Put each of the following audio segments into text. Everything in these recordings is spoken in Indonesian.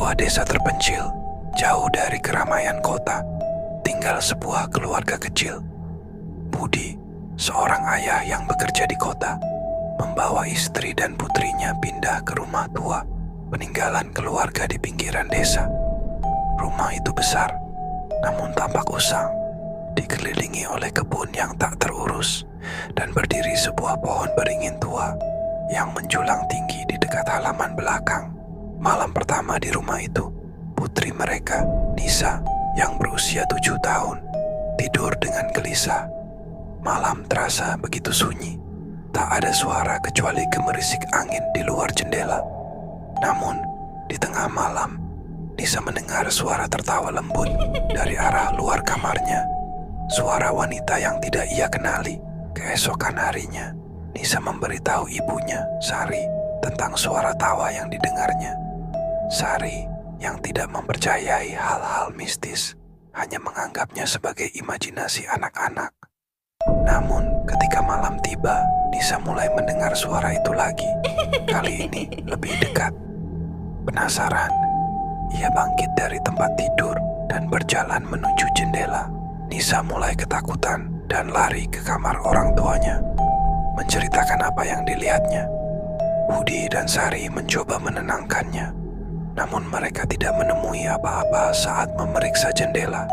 sebuah desa terpencil, jauh dari keramaian kota, tinggal sebuah keluarga kecil. Budi, seorang ayah yang bekerja di kota, membawa istri dan putrinya pindah ke rumah tua, peninggalan keluarga di pinggiran desa. Rumah itu besar, namun tampak usang, dikelilingi oleh kebun yang tak terurus, dan berdiri sebuah pohon beringin tua yang menjulang tinggi di dekat halaman belakang. Malam pertama di rumah itu, putri mereka, Nisa, yang berusia 7 tahun, tidur dengan gelisah. Malam terasa begitu sunyi, tak ada suara kecuali gemerisik angin di luar jendela. Namun, di tengah malam, Nisa mendengar suara tertawa lembut dari arah luar kamarnya. Suara wanita yang tidak ia kenali. Keesokan harinya, Nisa memberitahu ibunya, Sari, tentang suara tawa yang didengarnya. Sari, yang tidak mempercayai hal-hal mistis, hanya menganggapnya sebagai imajinasi anak-anak. Namun, ketika malam tiba, Nisa mulai mendengar suara itu lagi. Kali ini lebih dekat. Penasaran, ia bangkit dari tempat tidur dan berjalan menuju jendela. Nisa mulai ketakutan dan lari ke kamar orang tuanya, menceritakan apa yang dilihatnya. Budi dan Sari mencoba menenangkannya, namun mereka tidak menemui apa-apa saat memeriksa jendela.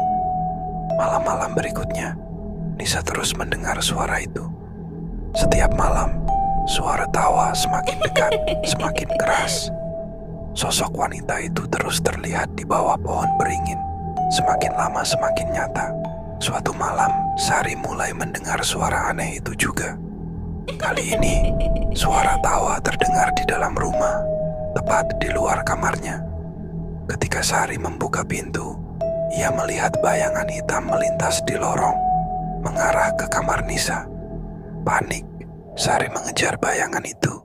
Malam-malam berikutnya, Nisa terus mendengar suara itu. Setiap malam, suara tawa semakin dekat, semakin keras. Sosok wanita itu terus terlihat di bawah pohon beringin. Semakin lama semakin nyata. Suatu malam, Sari mulai mendengar suara aneh itu juga. Kali ini, suara tawa terdengar di dalam rumah, tepat di luar kamarnya. Ketika Sari membuka pintu, ia melihat bayangan hitam melintas di lorong, mengarah ke kamar Nisa. Panik, Sari mengejar bayangan itu.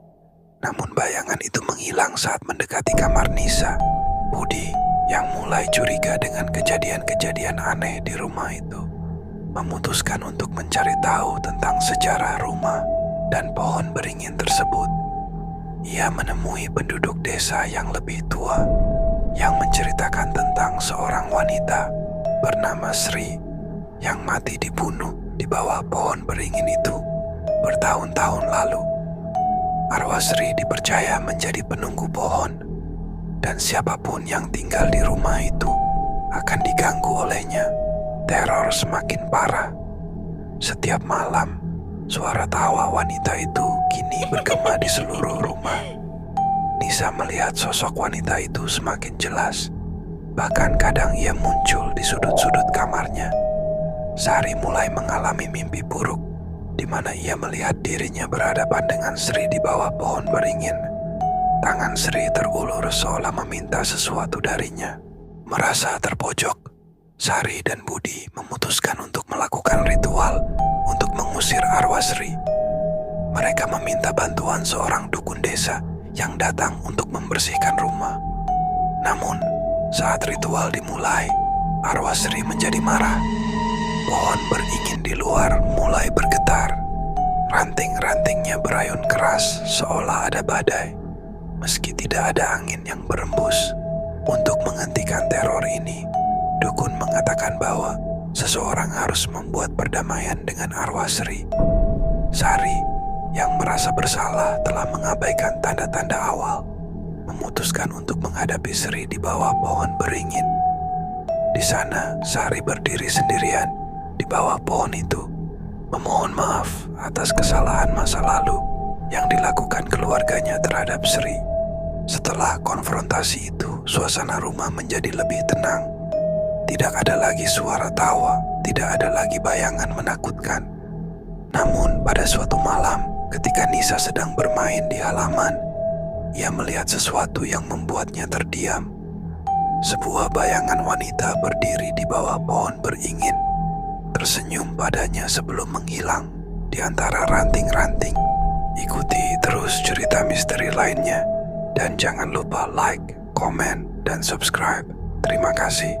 Namun bayangan itu menghilang saat mendekati kamar Nisa. Budi, yang mulai curiga dengan kejadian-kejadian aneh di rumah itu, memutuskan untuk mencari tahu tentang sejarah rumah dan pohon beringin tersebut. Ia menemui penduduk desa yang lebih tua, yang menceritakan tentang seorang wanita bernama Sri yang mati dibunuh di bawah pohon beringin itu bertahun-tahun lalu. Arwah Sri dipercaya menjadi penunggu pohon, dan siapapun yang tinggal di rumah itu akan diganggu olehnya. Teror semakin parah. Setiap malam, suara tawa wanita itu kini bergema di seluruh rumah. Nisa melihat sosok wanita itu semakin jelas. Bahkan kadang ia muncul di sudut-sudut kamarnya. Sari mulai mengalami mimpi buruk, di mana ia melihat dirinya berhadapan dengan Sri di bawah pohon beringin. Tangan Sri terulur seolah meminta sesuatu darinya. Merasa terpojok, Sari dan Budi memutuskan untuk melakukan ritual untuk mengusir arwah Sri. Mereka meminta bantuan seorang dukun desa yang datang untuk membersihkan rumah. Namun, saat ritual dimulai, arwah Sri menjadi marah. Pohon beringin di luar mulai bergetar. Ranting-rantingnya berayun keras seolah ada badai. Meski tidak ada angin yang berembus, untuk menghentikan teror ini, dukun mengatakan bahwa seseorang harus membuat perdamaian dengan arwah Sri. Sari, yang merasa bersalah telah mengabaikan tanda-tanda awal, memutuskan untuk menghadapi Sri di bawah pohon beringin. Di sana, Sari berdiri sendirian di bawah pohon itu, memohon maaf atas kesalahan masa lalu yang dilakukan keluarganya terhadap Sri. Setelah konfrontasi itu, suasana rumah menjadi lebih tenang. Tidak ada lagi suara tawa, tidak ada lagi bayangan menakutkan. Namun pada suatu malam, ketika Nisa sedang bermain di halaman, ia melihat sesuatu yang membuatnya terdiam. Sebuah bayangan wanita berdiri di bawah pohon beringin, tersenyum padanya sebelum menghilang di antara ranting-ranting. Ikuti terus cerita misteri lainnya, dan jangan lupa like, komen, dan subscribe. Terima kasih.